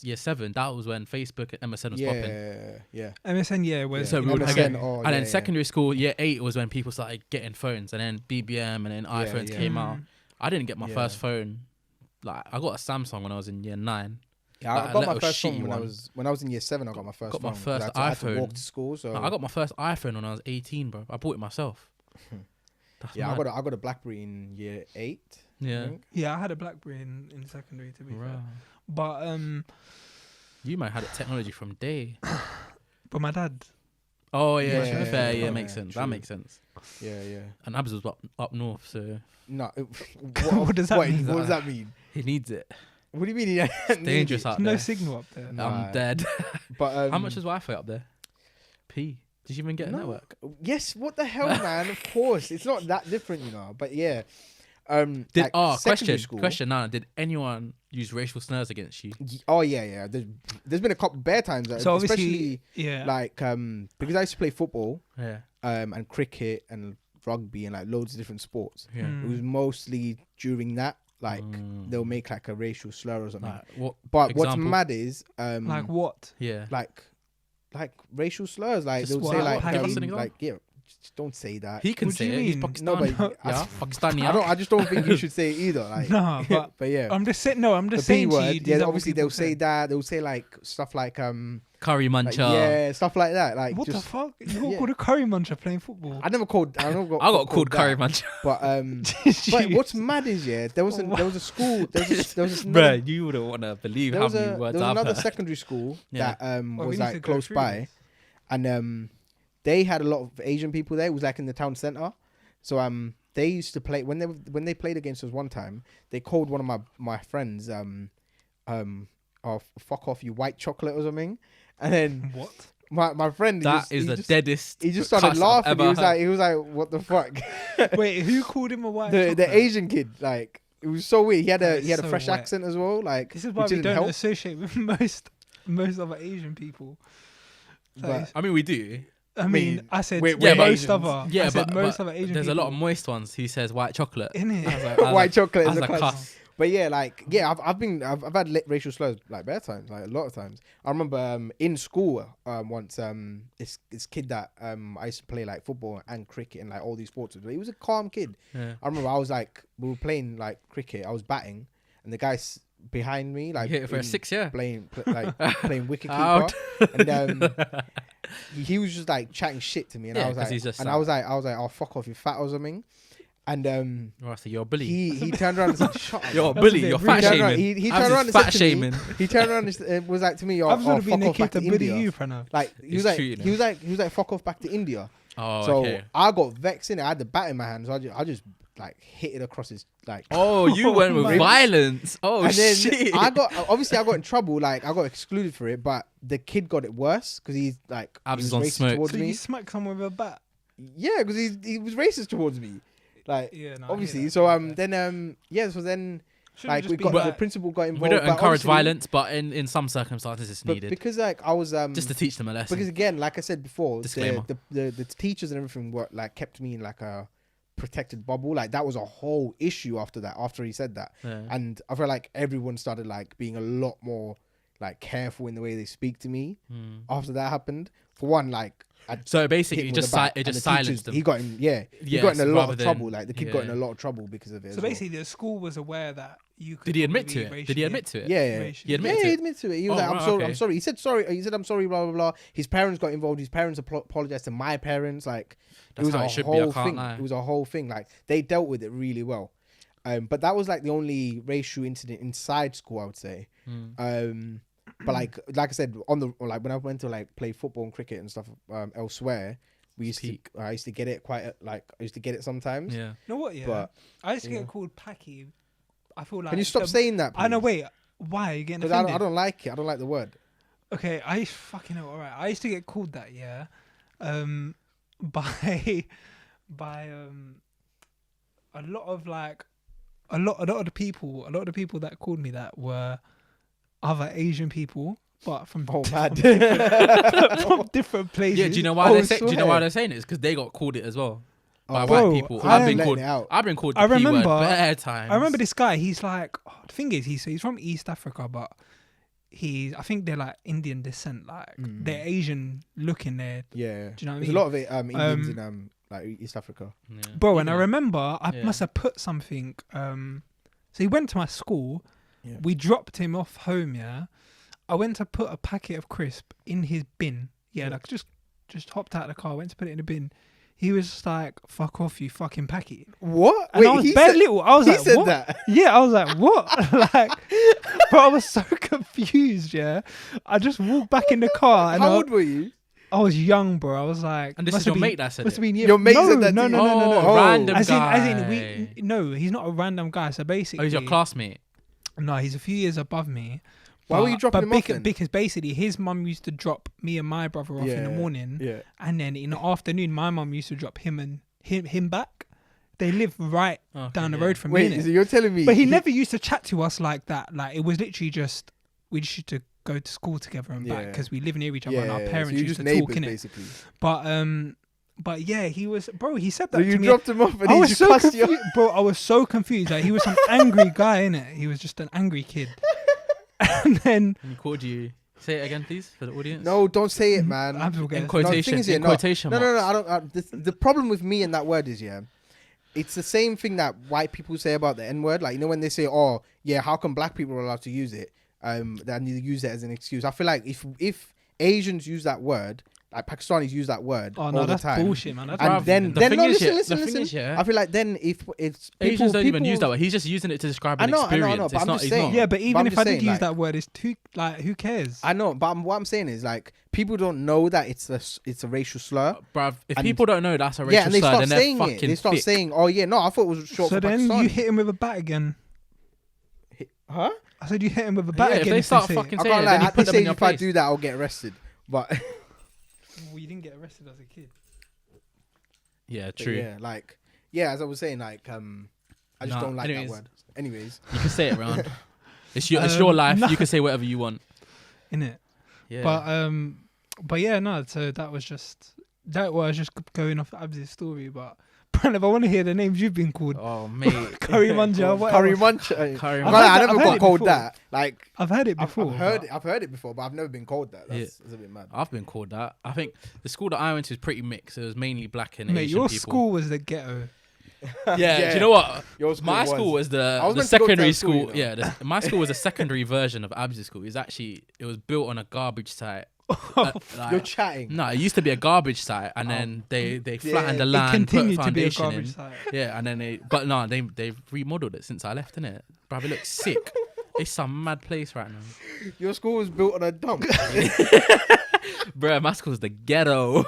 year 7, that was when Facebook and MSN was popping.
Yeah.
MSN. Yeah, was
So we would
MSN,
again,
oh,
and
yeah,
then
yeah.
secondary school, year 8 was when people started getting phones, and then BBM, and then iPhones
yeah.
came out. I didn't get my
Yeah.
first phone. Like I got a Samsung when I was in year 9.
Yeah,
Like
I
a
got my
little
first phone
shitty one.
when I was in year 7. I got my first
Got my
phone. 'cause
first
I had to walk
iPhone.
to school. So
I got my first iPhone when I was 18, bro. I bought it myself. That's
yeah,
mad.
I got a BlackBerry in year 8. I
Yeah.
think.
Yeah, I had a BlackBerry in secondary to be fair.
Right.
But
You might have had technology from day.
my dad.
Oh yeah,
Yeah,
to be fair,
yeah,
yeah, makes
yeah,
sense.
true.
That makes sense.
Yeah.
And Abs was up north, so
No.
What does that mean?
What does that mean?
he needs it.
What do you mean? Yeah,
It's dangerous out
No
there.
signal up there.
Nah.
I'm dead.
But
How much is Wi-Fi up there? P. Did you even get a
No.
network?
Yes. What the hell, man? Of course, it's not that different, you know. But yeah.
Did
like, secondary school-
question now? Did anyone use racial slurs against you?
Oh yeah. There's been a couple bare times,
So
especially
obviously, yeah.
like because I used to play football
Yeah.
and cricket and rugby and like loads of different sports.
Yeah.
Mm.
It was mostly during that like
Mm.
they'll make like a racial slur or something.
Like, what?
But
example?
what's mad is
like what?
Yeah.
like racial slurs. Like
Just
they'll
what?
say like
Give us
an
like yeah, just don't say that.
He can
What do
say
you
it. He's
mean?
Pakistani.
No, but
yeah, Pakistani.
I just don't think you should say it either. Like
Nah, but
but yeah.
I'm just saying. No, I'm
The
just
P
saying to you.
word,
these
yeah.
are what
Obviously,
people
they'll say
say.
that. They'll say like stuff like
Curry
like,
muncher.
yeah, stuff like that. Like
What the
just,
fuck? You got
yeah.
called a curry muncher playing football?
I never got
called Curry
that.
muncher.
But but what's mad is there was a school there was this
Bro, you wouldn't want to believe
there
how
was
many words
there was
I've
another
heard.
secondary school
Yeah.
that
Well, we
was
need to
like
go
close
through
by,
this.
and they had a lot of Asian people there. It was like in the town centre, so they used to play when they played against us one time. They called one of my friends oh, fuck off, you white chocolate or something, and then
What?
my friend
That is the deadest.
he just started
cuss I've
laughing.
ever
He was
heard.
like what the fuck.
Wait, who called him a white?
the
chocolate?
Asian kid, like it was so weird. He had
That
a
is so
fresh
wet.
accent as well. Like
This is why
which
we
didn't
don't
help.
associate with most other Asian people. That
But-
is-
I mean, we do.
I mean, I said
we're
Yeah, but-
most
Asians.
other.
Yeah,
I said
but,
most
but
other Asian
there's
people.
a lot of moist ones who says white chocolate.
in it.
White chocolate
As
is
a
a cuss.
cuss.
But yeah, like I've had racial slurs like bare times, like a lot of times. I remember in school once this kid that I used to play like football and cricket and like all these sports with. He was a calm kid.
Yeah.
I remember I was like we were playing like cricket. I was batting and the guy's behind me like
Hit it for a
in
6, yeah.
playing wicket keeper,
Out.
and he was just like chatting shit to me, and
Yeah,
I was
'cause
like,
he's just
and I was like, oh fuck off, you fat or something, and
Oh, I say you're a bully.
he turned around and said, shut up.
You're a
man."
bully.
bit
You're
rude.
fat
He turned around-
shaming.
he
Abs
turned
is
around and
fat
said to me-
shaming.
He turned around and was like to me,
I was
oh
gonna be
fuck off
naked
back
to
to
bully
India.
you, Pranav.
Like he was
It's
like
true, you know.
he was like fuck off back to India.
Oh,
So
okay.
I got vexed in it. I had the bat in my hand, so I just like hit it across his like.
Oh, you went with
my-
violence. Oh
And then
shit!
I got in trouble. Like I got excluded for it, but the kid got it worse because he's like he
Abs
was
on
racist
smoke.
towards
So
me.
you smack someone with a bat.
Yeah, because he was racist towards me. Like
Yeah, no, I hear
obviously.
that.
So so then
Shouldn't
like
just
we
be
got
like-
the principal got involved.
we don't
but
encourage
obviously-
violence, but in some circumstances it's
But
needed.
because like I was
Just to teach them a lesson.
because again, like I said before,
Disclaimer.
the teachers and everything were like kept me in like a protected bubble. Like that was a whole issue after that. After he said that,
Yeah.
and I feel like everyone started like being a lot more like careful in the way they speak to me
Hmm.
after that happened. For one, like
So
hit
basically,
him
it
with
just
a bat,
it
and
just
the teachers-
silenced them.
He got in, he
Yes,
got in a lot
rather
of
than-
trouble. Like the kid got in
yeah.
a lot of trouble because of it.
So
as well.
basically, the school was aware that you could.
Did he admit to
probably
it?
be
Did he
racially-
admit to it?
Yeah,
racially-
He admitted
yeah,
to
he
it?
admitted to it. He was
Oh,
like, "I'm
right,
sorry,
okay.
I'm sorry." He said sorry. He said, "I'm sorry." Blah blah blah. His parents got involved. His parents apologized to my parents. Like
That's
it was
how
a
it should be, I
whole
can't
thing.
lie.
It was a whole thing. Like they dealt with it really well. But that was like the only racial incident inside school, I would say. But like I said, like when I went to like play football and cricket and stuff elsewhere,
Peak.
I used to get it I used to get it sometimes.
Yeah.
You know what? Yeah,
But
I used to
yeah.
get called Packy. I feel like.
can you stop saying that?
I know.
please?
Wait. Why are you getting
Because
offended?
I don't like it. I don't like the word.
Okay, I fucking know. All right, I used to get called that. Yeah, by a lot of like a lot of the people that called me that were other Asian people, but from
Oh man.
from different places.
Yeah. Do you know why
Oh,
they say? Do you know why
swear.
they're saying it? It's because they got called it as well by
Oh,
white
bro,
people.
I
I've been
am
called.
letting it out.
I've been called. The
I
P word
remember-
bare times.
I remember this guy. He's like, the thing is, he's from East Africa, but I think they're like Indian descent. Like they're Asian looking. There,
Yeah.
Do you know what I
There's
mean?
a lot of it Indians in like East Africa.
Yeah.
bro. And I
Even-
remember I
Yeah.
must have put something. So he went to my school.
Yeah.
We dropped him off home. Yeah, I went to put a packet of crisp in his bin. Yeah, like just hopped out of the car, went to put it in the bin. He was just like, "Fuck off, you fucking packet."
What?
And I was bare little. I was
he
like,
said
"What?"
that.
Yeah, I was like, "What?" Like, bro, I was so confused. Yeah, I just walked back in the car and
How old were you?
I was young, bro. I was like,
And this
must
is your
have been-
mate that said
must have
it.
been year.
Your mate
no,
said that
no,
to
no,
you?
no, no, no.
Oh, random
As
guy.
in, no, he's not a random guy. So
Oh,
basically,
he's your classmate.
No, he's a few years above me.
Why were you dropping him off then?
Because basically, his mum used to drop me and my brother off in the morning,
Yeah.
and then in the afternoon, my mum used to drop him back. They live right
Okay,
down the
yeah.
road from
Wait,
me.
so you're telling me?
But he never used to chat to us like that. Like it was literally just we just used to go to school together and back
Yeah.
because we live near each other
Yeah,
and our
so
parents
you're
used
just
to talk
neighbours,
in it.
basically.
But yeah, he was bro. He said that
So
to
you
me.
dropped him off and
I
he
was
just
so
cussed you.
confused, bro. I was so confused. Like he was some angry guy, innit? He was just an angry kid. And then
And he called you. Say it again, please, for the audience.
No, don't say it, man.
I'm still
In
getting
No, the
quotation.
thing is, yeah,
In quotation
No,
marks.
I don't. The problem with me and that word is, yeah, it's the same thing that white people say about the N word. Like, you know, when they say, "Oh, yeah, how come black people are allowed to use it?" They need to use it as an excuse. I feel like if Asians use that word, like Pakistanis use that word
Oh
all
no,
the
that's
time.
bullshit, man. That's
And
Bruv,
then
the
no,
thing is,
listen,
yeah,
listen,
the thing
listen.
is, yeah.
I feel like then if it's
Asians don't even
people-
use that word. He's just using it to describe
I
an
know,
experience.
but
It's
I'm
not.
just
He's
saying.
not.
yeah, but
I'm
even if
just
I did
saying,
use
like-
that word, it's too like who cares?
I know, but what I'm saying is like people don't know that it's a racial slur.
Bruv, if
And-
people don't know that's a racial
Yeah, and they
slur,
start
then they're
saying it.
fucking
They start
thick.
saying, "Oh yeah, no, I thought it was short
So
for
then
Pakistani."
you hit him with a bat again.
Huh?
I said you hit him with a bat
Yeah, if
again.
they start
say-
fucking
I
saying
can't
it,
lie.
then you
At
put
this
them in
age,
your
if I
place.
do that, I'll get arrested. But
Well, you didn't get arrested as a kid.
Yeah, true.
as I was saying, like, I just
Nah,
don't like
anyways.
that word. Anyways,
You can say it, Ron. It's your life.
no.
You can say whatever you want.
Innit?
Yeah.
But yeah, no. So that was just going off Ab's story. But Pranav, I want to hear the names you've been called.
Oh mate.
Curry Manja, whatever.
curry munch.
Curry
I
munch.
I
I've
never
heard
got
it
called
before.
that. Like,
I've heard it
I've
before.
I've heard it before, but I've never been called that. That's a bit mad.
I've been called that. I think the school that I went to was pretty mixed. It was mainly black and
Mate,
Asian
your
people.
school was the ghetto.
Yeah, do you know what?
Your
My school was
I was
the
meant to go to
secondary
that school,
school.
you know.
Yeah, my school was a secondary version of Abs' school. It was built on a garbage site.
You're chatting.
No, it used to be a garbage site, and then they flattened the
It
land, put
continued to be a
foundation
garbage
in.
site.
Yeah, and then they've remodeled it since I left, innit? Bruv, it looks sick. It's some mad place right now.
Your school was built on a dump.
Bruh, my school's the ghetto.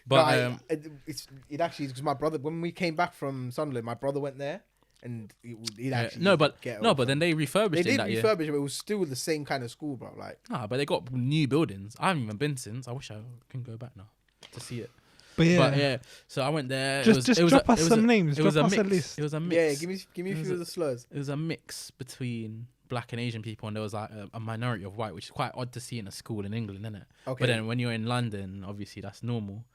But
it actually is because my brother, when we came back from Sunderland, my brother went there, and it actually
but then they refurbished
they
it
did
that year.
refurbish it, but it was still the same kind of school, bro. Like,
Nah, but they got new buildings. I haven't even been since. I wish I can go back now to see it.
But
So I went there.
just drop us some names. Drop us a list.
It was a mix.
yeah, give me a few of the slurs.
It was a mix between black and Asian people, and there was like a minority of white, which is quite odd to see in a school in England, isn't it?
Okay.
But then when you're in London, obviously that's normal.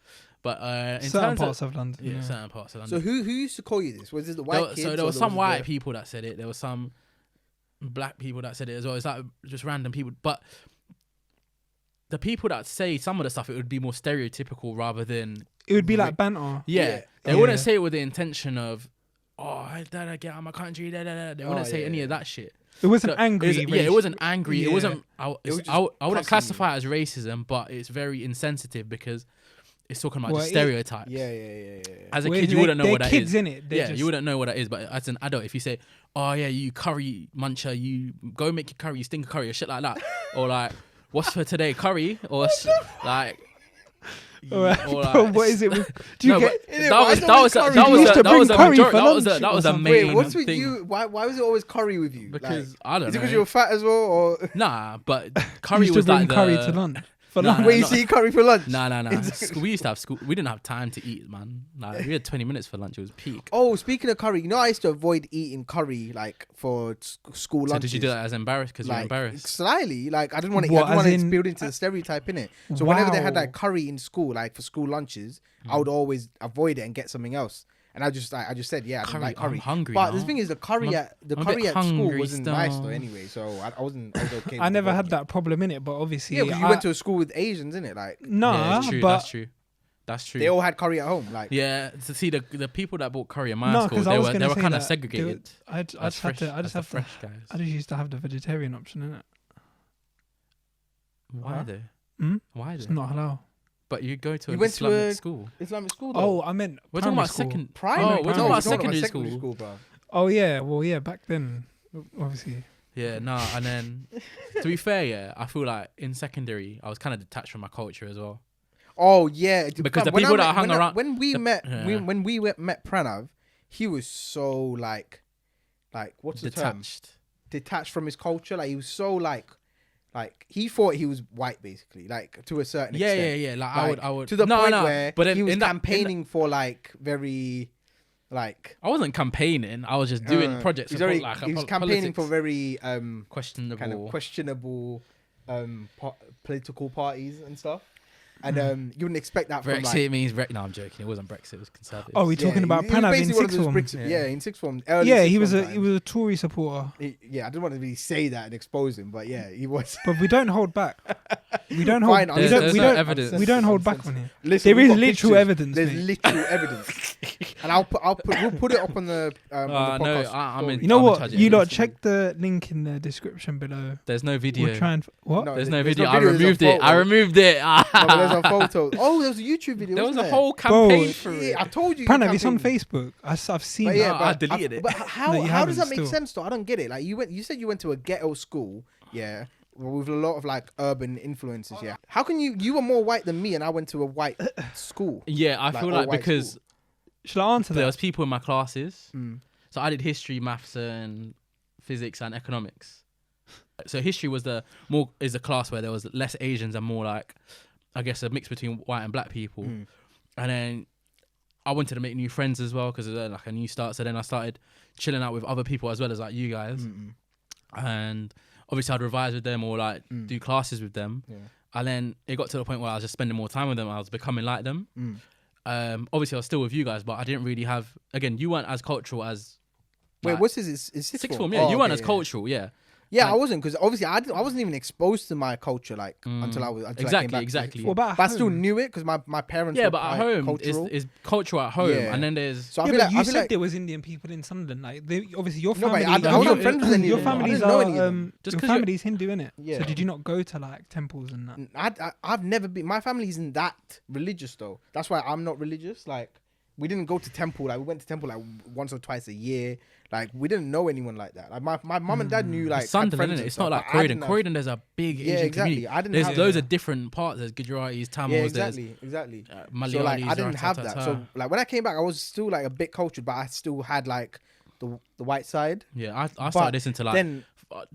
But in
certain
terms
parts of London.
yeah, certain parts of
So
London.
who used to call you this? Was this the white kids?
So there
or
were some
was
white
the-
people that said it. There were some black people that said it as well. It's like just random people. But the people that say some of the stuff, it would be more stereotypical rather than
It would be like banter.
Yeah.
They
Yeah.
wouldn't say it with the intention of, oh, I get out of my country. They wouldn't say any of that shit.
It wasn't
So
angry.
it wasn't angry.
Yeah.
It wasn't.
It was just
I wouldn't
cussing
classify it as racism, but it's very insensitive because it's talking about
Well,
just
it-
stereotypes.
Yeah.
As a
Well,
kid, you wouldn't know
they're
what that
kids
is.
in it.
Yeah, you wouldn't know what that is. But as an adult, if you say, "Oh yeah, you curry muncher, you go make your curry, you stink of curry," or shit like that, or like, "What's for today, curry?" or like.
But what is it? Do you
No,
get?
but that was a
Wait,
main
what's with
thing.
you? Why was it always curry with you?
Because
Like,
I don't
is it
know.
because you're fat as well, or
Nah, but
You
curry
used to
was
bring
like
curry
the
to lunch. For
Nah,
lunch.
wait, you see curry for lunch?
Nah. We used to have school. We didn't have time to eat, man. Like, we had 20 minutes for lunch. It was peak.
Oh, speaking of curry, you know I used to avoid eating curry like for school
So
lunches.
did you do that as embarrassed because you're
Like
embarrassed?
slightly, like I didn't want to.
What,
I didn't want
as
to
in-
build into the stereotype in it. So whenever they had
Wow.
like curry in school, like for school lunches, I would always avoid it and get something else. And I just said, yeah, I didn't like curry.
I'm hungry
But
now.
the thing is, the curry
I'm a
curry
bit
at school
hungry
wasn't nice
still.
though. Anyway, so I was okay.
I
with
never
it.
had that problem in it, but obviously,
Yeah, because you went to a school with Asians, innit? Like
nah.
Yeah, it's true.
But
That's true.
they all had curry at home. Like
Yeah, to see the people that bought curry in my
No,
school,
'cause I
they
was
were
gonna say
kind
that
of segregated.
I just had to. I just have to.
fresh guys.
I just used to have the vegetarian option in it.
Why
Huh?
though?
Hmm?
Why
It's
though?
not halal.
But you go to
You
an
went to
Islamic
a-
school.
Islamic school. Though.
Oh, I meant
We're talking
primary
about
school.
second.
primary.
Oh, we're talking about
secondary
secondary school.
bro.
Oh yeah, well yeah, back then, obviously.
Yeah, nah, and then to be fair, yeah, I feel like in secondary I was kind of detached from my culture as well.
Oh yeah,
Because the
when
people
I
that
met-
hung
when I-
around-
when we met
Yeah.
when we met Pranav, he was so like what's the term? Detached from his culture. Like he was so like he thought he was white basically, like to a certain extent.
Yeah. Like I would
to the
no,
point
no,
where
but
he was
in that-
campaigning for like very like
I wasn't campaigning. I was just doing projects.
He was,
of
already,
like
he was campaigning for very
questionable.
kind of questionable political parties and stuff. And you wouldn't expect that from
Brexit
like.
means no, I'm joking. It wasn't Brexit. It was conservative.
Oh, we're talking about
he was
Pranav in
basically one of
sixth
those
form.
bricks-
Yeah.
Yeah, in sixth form. early
Yeah,
sixth
he was
form
a
time.
he was a Tory supporter,
Yeah, I didn't want to really say that and expose him, but yeah, he was.
but we don't hold back. We don't hold.
Fine,
we
There's,
don't.
there's
We
no
don't.
evidence.
We don't hold back on here.
Listen,
There
we've
is
got
literal
pictures.
evidence.
There's
mate.
literal evidence, and we'll put it up on the
No,
podcast.
I'm in-
You know
I'm
what?
charged
You lot
against
check the link in the description below.
There's no video.
We'll try and what?
No,
There's
there's
no
no
video. I
video, there's a
removed it. I
photo.
removed it.
No, but there's a photo. Oh, there was a YouTube video.
There was
wasn't
a
there?
whole campaign
Bro,
for
Yeah,
it.
I told you.
Pranav, it's on
campaign.
Facebook. I've seen
But
that.
yeah,
No, I
but
deleted it.
But how
No, you
how does that
haven't
make
still.
sense though? I don't get it. Like you said you went to a ghetto school, yeah, with a lot of like urban influences. Yeah, how can you were more white than me and I went to a white school?
Yeah, I
Like
feel
all
like
white
because
school.
Shall I answer
there
that?
was people in my classes.
Mm.
So I did history, maths, and physics and economics. So history was the class where there was less Asians and more like, I guess, a mix between white and black people.
Mm.
And then I wanted to make new friends as well because it was like a new start. So then I started chilling out with other people as well as like you guys.
Mm-mm.
And obviously I'd revise with them or like
Mm.
do classes with them.
Yeah.
And then it got to the point where I was just spending more time with them. I was becoming like them.
Mm.
Obviously I was still with you guys, but I didn't really have. Again, you weren't as cultural as.
Wait,
like,
what's his? Is sixth
sixth
form?
form? Yeah,
Oh,
you weren't
okay,
as
yeah.
cultural. Yeah.
Yeah,
Like-
I wasn't because obviously I wasn't even exposed to my culture like until I came back.
Exactly.
What about
But I still
home?
knew it because my parents.
Yeah,
were
but at
quite
home
cultural.
is cultural at home,
Yeah.
and then there's.
So I
Yeah,
feel
but
like
you
I feel
said
like
there was Indian people in Sunderland. Like, they, obviously your
No,
family.
but I wasn't friends with any
Your
of them. I
family's
didn't know
are
any of them.
Just
your
'cause you're-
family's Hindu, innit?
Yeah.
So did you not go to like temples and that?
I've never been. My family isn't that religious though. That's why I'm not religious. Like we didn't go to temple. Like we went to temple like once or twice a year. Like we didn't know anyone like that. Like my mum and dad knew like
It's Sunderland,
had friends
innit?
and
It's
stuff,
not like
but I
Croydon.
didn't have-
Croydon, there's a big Asian
exactly.
community.
I didn't
There's
have
loads
that.
of different parts. There's Gujaratis, Tamils,
Yeah,
there's
exactly.
Malayalis.
So like I didn't have that.
ratatata.
So like when I came back, I was still like a bit cultured, but I still had like the white side.
Yeah, I
But
started listening to like,
then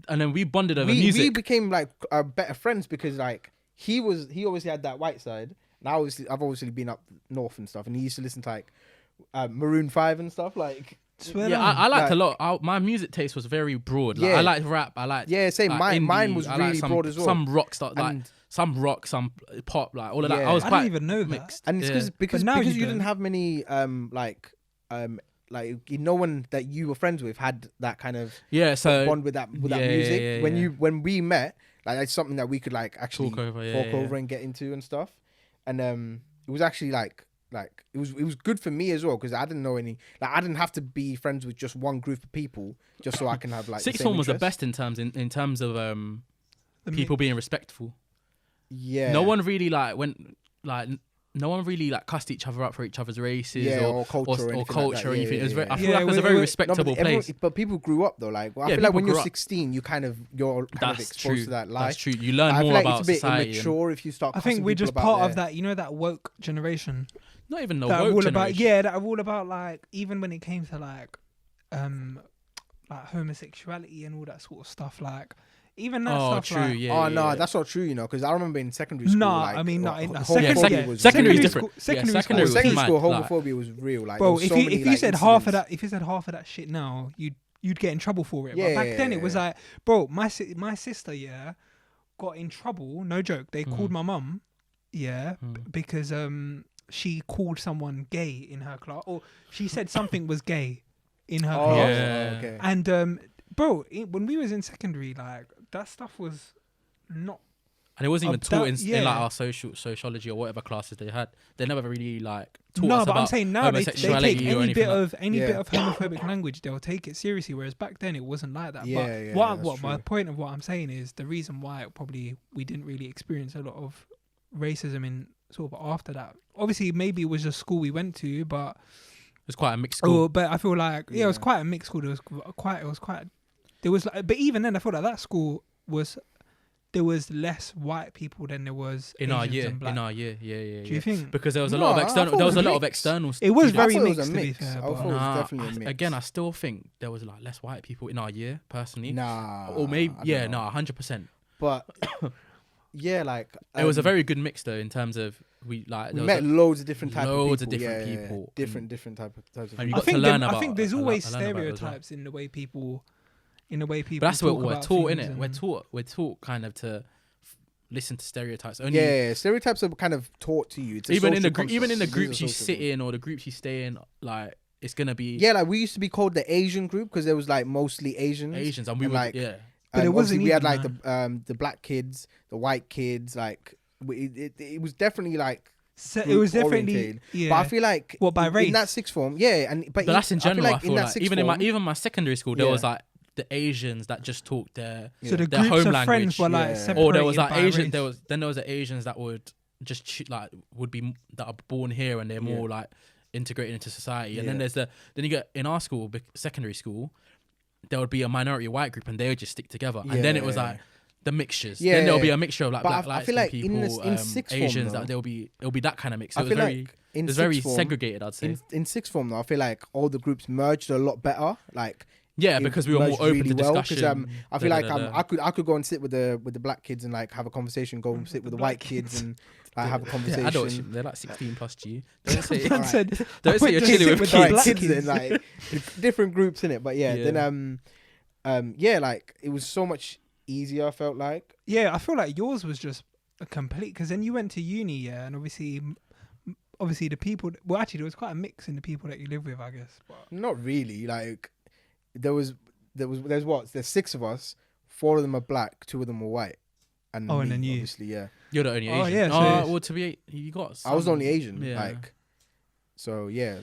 and then we bonded over
we
music.
became like better friends because like he obviously had that white side. And I've obviously been up north and stuff, and he used to listen to like Maroon 5 and stuff like.
Swear
Yeah,
down.
I liked a
Like-
lot. My music taste was very broad. Like,
Yeah.
I liked rap. I liked
Same.
like,
Mine
indie.
was
I
really
liked
broad as well.
Some rock stuff, like
And-
some rock, some pop, like all of that.
Yeah.
I was
I
quite
didn't even know that.
mixed.
And it's
Yeah.
because
now
because
you
you didn't
don't.
have many no one that you were friends with had that kind of
Yeah, so
bond with that
yeah,
music.
yeah,
When we met, like it's something that we could like actually
Talk over,
talk over and get into and stuff. And it was actually like it was good for me as well because I didn't know any, like I didn't have to be friends with just one group of people just so I can have like
sixth
the same
form was the
interests.
best in terms of
The
people being respectful.
Yeah.
No one really like went like. No one really like cussed each other up for each other's races
or culture
or culture or anything. It was very, I feel
Yeah,
like it was a
we-
very
we-
respectable place.
But people grew up though. Like I
Yeah,
feel like
people
when you're
grew up.
16, you're kind of
That's
exposed
true.
to that
That's
life.
true. You learn
I feel
more
like
about
it's a bit
society.
immature if you start.
I think
cussing
we're
people
just
about
part of
their-
that. You know that woke generation.
Not even the
that are
woke
all
generation.
about that are all about like even when it came to like homosexuality and all that sort of stuff. Like even that
Oh,
stuff.
true.
Like,
Yeah.
Oh
yeah,
no,
yeah.
that's not trure. Because I remember in secondary school.
Nah,
like,
I mean,
homophobia was
secondary is
real.
different.
Secondary
Yeah,
school.
secondary was
Secondary
mad,
school
like-
homophobia was real. Like,
Bro,
there was so many,
if you
like,
said half of
incidents.
that, if you said half of that shit now, you'd get in trouble for it. But
Yeah,
back then it was
yeah.
like, bro, my sister, got in trouble. No joke. They called my mum, because she called someone gay in her class, or she said something was gay in her
Oh,
class.
Yeah.
okay.
And bro, when we was in secondary, like that stuff was not.
And it wasn't even
That-
taught in
yeah.
like our sociology or whatever classes they had. They never really like taught
No,
us
but
about
I'm saying now they
homosexuality
take
or
any
anything
bit
like-
of
Yeah.
bit of homophobic language, they'll take it seriously. Whereas back then it wasn't like that.
Yeah,
but
yeah,
what
that's
my
true.
point of what I'm saying is the reason why probably we didn't really experience a lot of racism in sort of after that. Obviously, maybe it was just school we went to, but
It was quite a mixed school.
but I feel like it was
Yeah.
quite a mixed school. There was like, but even then, I feel like that school there was less white people than there was
in our
Asians
year,
and black.
yeah.
Do you think?
Because there was a
No,
lot of
I
external.
thought
There
it
was a
was
lot of
mixed.
external.
It was
students.
very
I thought it was
mixed,
a
to be
mix.
fair.
I
but-
thought it was definitely a mix.
Again, I still think there was like less white people in our year, personally.
Nah.
Or maybe,
I don't
yeah,
know.
no, 100%.
But yeah, like
It was a very good mix though, in terms of we
We
there was
met loads of different types
loads
of
of
people.
different
Yeah, yeah,
people.
different types of
And you
I
got
think
to learn
I
about-
think there's
I
always
learn about it as well.
stereotypes in the way people
But that's what
talk
we're
about
taught,
things
innit?
and-
We're taught kind of to listen to stereotypes. Only
Yeah, stereotypes are kind of taught to you. It's a
even in the
social
even in the
construct. It is a
groups you
social
sit
construct.
in or the groups you stay in, like it's gonna be
Yeah, like we used to be called the Asian group because there was like mostly Asians.
Asians, and we
and,
were
like,
yeah.
But it
And
wasn't
obviously we had
even,
like the black kids, the white kids. Like it was definitely like.
it was
group
definitely
orientated.
yeah.
But I feel like
What, by
in that
race?
sixth form, yeah,
But that's in general. I feel
in that
like
sixth
even
form,
in my secondary school, there
Yeah.
was like the Asians that just talked their
so the
their
groups
home
of
language.
friends were like
Yeah.
separated
or there was like
by
Asian.
race.
There was the Asians that would just would be that are born here and they're more like integrated into society. And then
Yeah.
then you get in our school, secondary school, there would be a minority white group and they would just stick together. And then it was
Yeah.
like the mixtures.
Yeah.
Then there'll be a mixture of like
But
black
I
light
feel like
people,
in sixth form,
Asians.
though,
That it'll be that kind of mix. So
I
it was
feel
very
like in
it was very
sixth form,
segregated. I'd say.
in sixth form though, I feel like all the groups merged a lot better. Like
Yeah,
it
because we were more
merged
open
really
to
well,
discussion.
I feel like I could go and sit with the black kids and like have a conversation. Go and sit with the white kids and like have a conversation.
Adults, they're like 16 plus G. Don't say,
Man said,
don't say
I
you're
went to
chilling
sit
with
with
kids.
the black
kids
kids.
and like different groups in it. But yeah,
Yeah.
then yeah, like it was so much easier. I felt like
yeah, I feel like yours was just a complete because then you went to uni, yeah, and obviously the people. Well, actually, there was quite a mix in the people that you live with, I guess. But
not really. Like there's six of us. 4 of them are black, 2 of them are white, and
Oh, and
me,
then you.
obviously, yeah.
You're the only
Oh,
Asian.
yeah, so
Oh,
it's-
well, to be you got.
I was the
some-
only Asian,
Yeah.
like so. Yeah,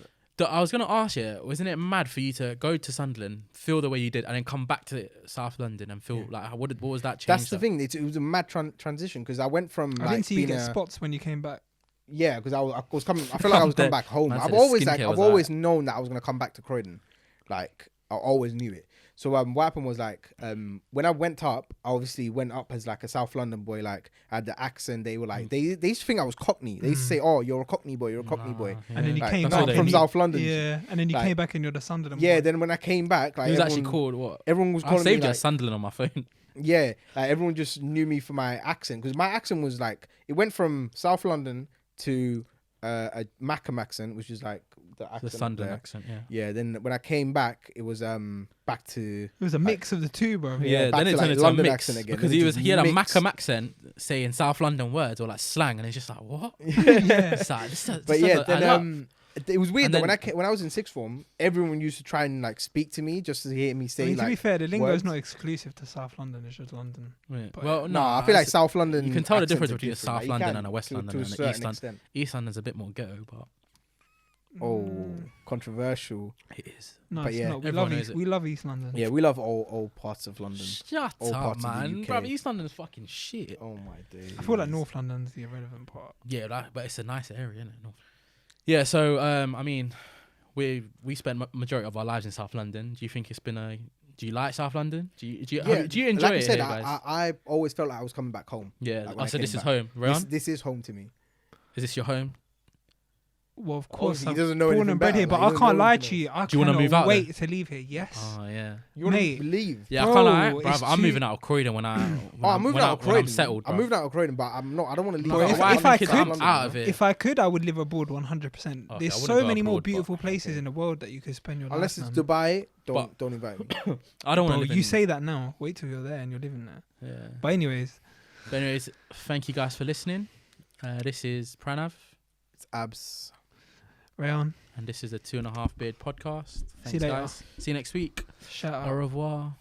I was gonna ask you, wasn't it mad for you to go to Sunderland, feel the way you did, and then come back to South London and feel like what was that change?
that's the thing. It was a mad transition because I went from
I
like
didn't see you
being
get
a-
spots when you came back.
Yeah, because I was coming. I feel like I was coming back home.
Man
I've
said
always
skincare was
always known that I was gonna come back to Croydon. Like I always knew it. So what happened was like when I went up, I obviously went up as like a South London boy. Like I had the accent. They were like they used to think I was Cockney. They used to say, "Oh, you're a Cockney boy. You're a Cockney boy."
Yeah.
And then you
Like,
came
That's
back
what they
from
mean.
South London.
Yeah, and then you
Like,
came back and you're the Sunderland.
Yeah.
boy.
Then when I came back, like
He was actually
everyone-
called what?
Everyone was
I
calling me
saved it
like,
as Sunderland on my phone.
yeah, like everyone just knew me for my accent because my accent was like it went from South London to a Mackham accent, which is like the accent
The
up
Sunderland
there.
accent, yeah.
Yeah, then when I came back, it was back to
It was a mix of the two, bro.
Yeah,
back
then it
to,
turned
like,
into
London
a mix
accent again.
because
Then it
he had a
just
Mackham accent saying South London words or like slang, and it's just like what?
Yeah.
It's like, this
But yeah,
doesn't add up.
then it was weird
And
that
then-
when I was in sixth form, everyone used to try and like speak to me just to hear me
I
say
mean, to be
like.
fair, the lingo is
words.
not exclusive to South London. It's just London.
Yeah.
But-
Well,
No, I feel like
it's-
South London.
you can tell the
accents
difference
are
between a
different.
South
Like, you
London
can
and a West
to
London
a
and an
certain
East London.
extent.
East London's a bit more ghetto, but
Oh, controversial.
it is.
No,
But
it's
yeah,
not. We
everyone
love
knows
East.
it.
We love East London.
Yeah, we love all parts of London.
Shut
All
up,
parts of the
man.
UK.
Bro, East London's fucking shit.
Oh my days.
I feel like North London's the irrelevant part.
Yeah, but it's a nice area, isn't it? North. Yeah, so I mean, we spent majority of our lives in South London. Do you think it's been a? Do you like South London? Do you enjoy
like
it
I said,
here, guys?
I always felt like I was coming back home.
Yeah,
like when I
so
came
this is
back.
home. Rayaan,
This is home to me.
is this your home?
Well, of course,
Obviously, he
I'm
doesn't know
born
anything
and bred
better,
here, but
like, he
I
doesn't
can't
know
lie
anything
to you. I
Do you wanna
cannot
move out
wait to leave here. Yes.
Oh yeah.
You want
Mate.
to leave?
Yeah, I
Bro,
can't lie,
it's
bruv. I'm
too-
moving out of Croydon when I.
Oh, I'm moving out of
when I'm
Croydon.
settled.
I'm
bruv.
moving out of Croydon, but I'm not. I don't want to leave.
Bro,
out
if
London.
I
kids,
could-
I'm out of it.
If I could, I would live abroad 100%.
Okay,
There's
I wouldn't
so
go
many more
abroad, but-
beautiful places in the world that you could spend your
Unless
life
it's
on.
Dubai,
But-
don't invite me.
I don't want
Bro,
to live
you
in.
say that now. Wait till you're there and you're living there.
Yeah.
But anyways,
But anyways, thank you guys for listening. This is Pranav,
It's abs.
Rayaan,
and this is the 2.5 Beard podcast.
See you
Thanks,
later.
guys. See you next week.
shout out.
Au revoir.